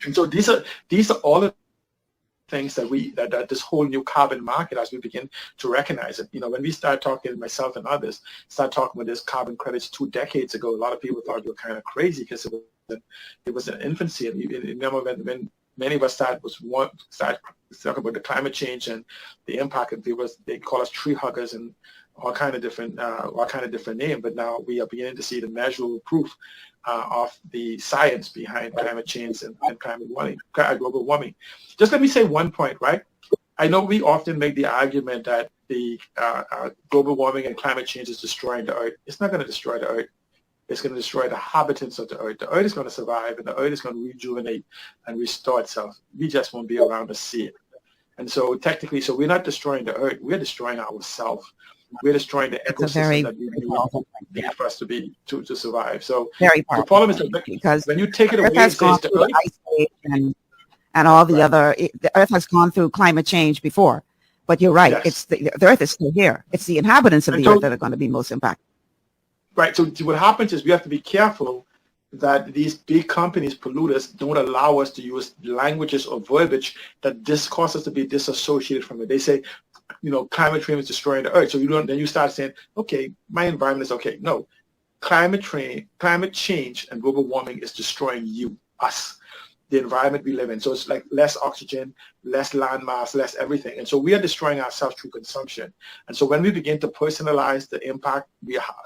And so these are all the things that this whole new carbon market, as we begin to recognize it. When we start talking, myself and others start talking about this carbon credits 2 decades ago, a lot of people thought we were kind of crazy because it was an infancy. And you remember when many of us start talking about the climate change and the impact, and they call us tree huggers and all kind of different name. But now we are beginning to see the measurable proof of the science behind climate change and global warming. Just let me say one point, right? I know we often make the argument that the global warming and climate change is destroying the Earth. It's not going to destroy the Earth. It's going to destroy the habitants of the Earth. The Earth is going to survive, and the Earth is going to rejuvenate and restore itself. We just won't be around to see it. And so technically, we're not destroying the Earth. We're destroying ourselves. We're destroying the ecosystem that we need for us to survive. So the problem is that because when you take it away, it says the Earth ice age and all the other. The Earth has gone through climate change before, but you're right. Yes. It's the Earth is still here. It's the inhabitants of the Earth that are going to be most impacted. Right. So what happens is we have to be careful that these big companies, polluters, don't allow us to use languages or verbiage that causes us to be disassociated from it. They say, climate change is destroying the Earth. So then you start saying, okay, my environment is okay. No, climate change and global warming is destroying us, the environment we live in. So it's like less oxygen, less land mass, less everything. And so we are destroying ourselves through consumption. And so when we begin to personalize the impact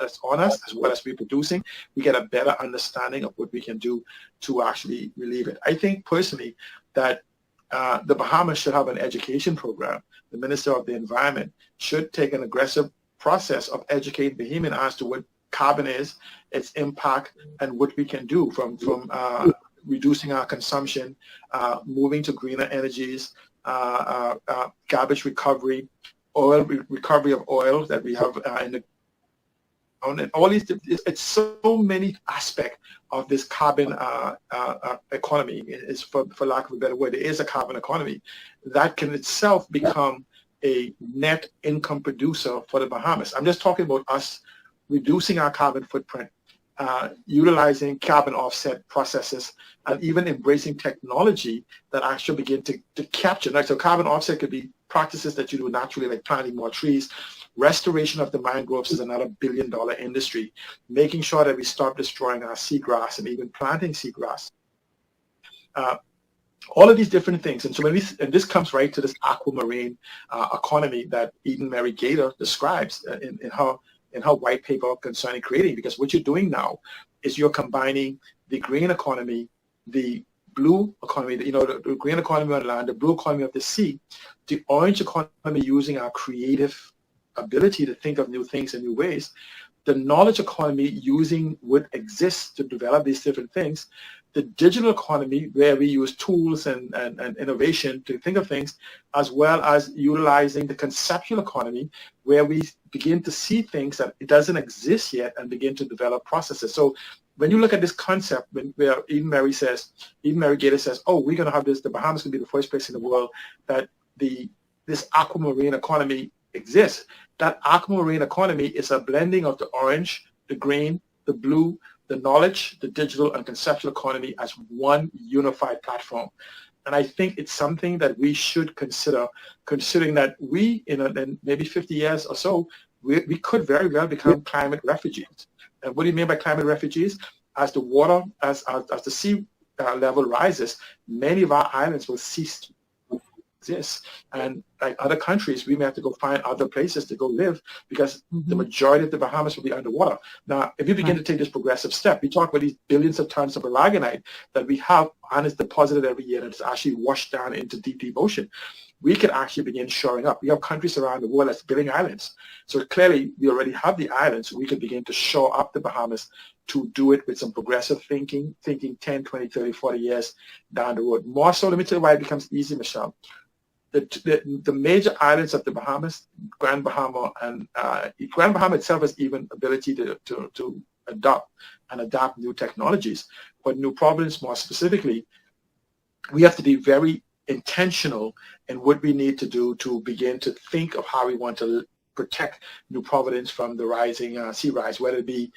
that's on us, as well as reproducing, we get a better understanding of what we can do to actually relieve it. I think personally that the Bahamas should have an education program. The Minister of the Environment should take an aggressive process of educating Bahamian as to what carbon is, its impact, and what we can do from reducing our consumption, moving to greener energies, garbage recovery, recovery of oil that we have in the and all these. It's so many aspects of this carbon economy. Is for lack of a better word, it is a carbon economy that can itself become a net income producer for the Bahamas. I'm just talking about us reducing our carbon footprint, utilizing carbon offset processes, and even embracing technology that actually begin to capture. Like, so carbon offset could be practices that you do naturally, like planting more trees. Restoration of the mangroves is another billion-dollar industry. Making sure that we stop destroying our seagrass and even planting seagrass. All of these different things. And so and this comes right to this AquaMarine economy that Eden Mary Gator describes in her white paper concerning creating, because what you're doing now is you're combining the green economy, the blue economy, the green economy on land, the blue economy of the sea, the orange economy using our creative ability to think of new things in new ways, the knowledge economy using what exists to develop these different things, the digital economy where we use tools and innovation to think of things, as well as utilizing the conceptual economy where we begin to see things that it doesn't exist yet and begin to develop processes. So when you look at this concept, where Eden Mary Gator says, oh, we're going to have this, the Bahamas can be the first place in the world that this aquamarine economy exists. That aquamarine economy is a blending of the orange, the green, the blue, the knowledge, the digital, and conceptual economy as one unified platform. And I think it's something that we should consider, considering that we, in maybe 50 years or so, we could very well become climate refugees. And what do you mean by climate refugees? As the water, as the sea level rises, many of our islands will cease to exist. And like other countries, we may have to go find other places to go live because the majority of the Bahamas will be underwater. Now, if you begin to take this progressive step, we talk about these billions of tons of aragonite that we have and it's deposited every year and it's actually washed down into deep ocean. We can actually begin shoring up. We have countries around the world that's building islands. So clearly, we already have the islands. We can begin to shore up the Bahamas to do it with some progressive thinking 10, 20, 30, 40 years down the road. More so, let me tell you why it becomes easy, Michelle. The major islands of the Bahamas, Grand Bahama, and Grand Bahama itself has even ability to adapt new technologies. But New Providence, more specifically, we have to be very intentional in what we need to do to begin to think of how we want to protect New Providence from the rising sea rise, whether it be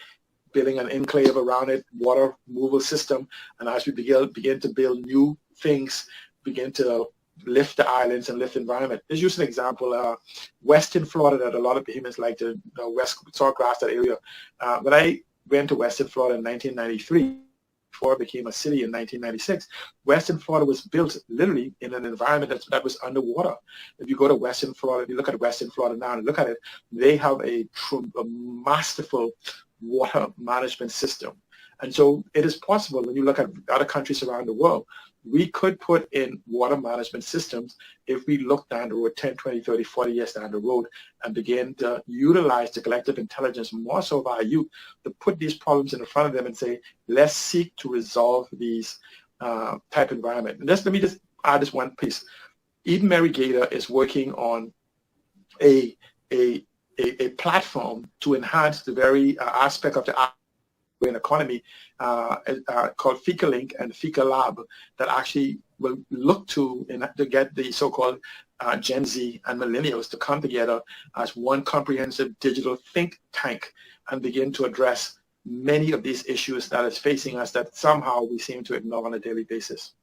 building an enclave around it, water removal system, and as we begin to build new things begin to lift the islands and lift the environment. Let's use an example. Western Florida, that a lot of Bahamians like to West Sawgrass, that area. When I went to Western Florida in 1993, before it became a city in 1996, Western Florida was built literally in an environment that was underwater. If you go to Western Florida, if you look at Western Florida now and look at it, they have a masterful water management system. And so it is possible when you look at other countries around the world, we could put in water management systems if we look down the road 10, 20, 30, 40 years down the road and begin to utilize the collective intelligence more so of our youth to put these problems in front of them and say, let's seek to resolve these type environment. And let me just add this one piece. Eden Mary Gator is working on a platform to enhance the very aspect of the economy called FICA Link and FICA Lab that actually will look to get the so-called Gen Z and millennials to come together as one comprehensive digital think tank and begin to address many of these issues that is facing us that somehow we seem to ignore on a daily basis.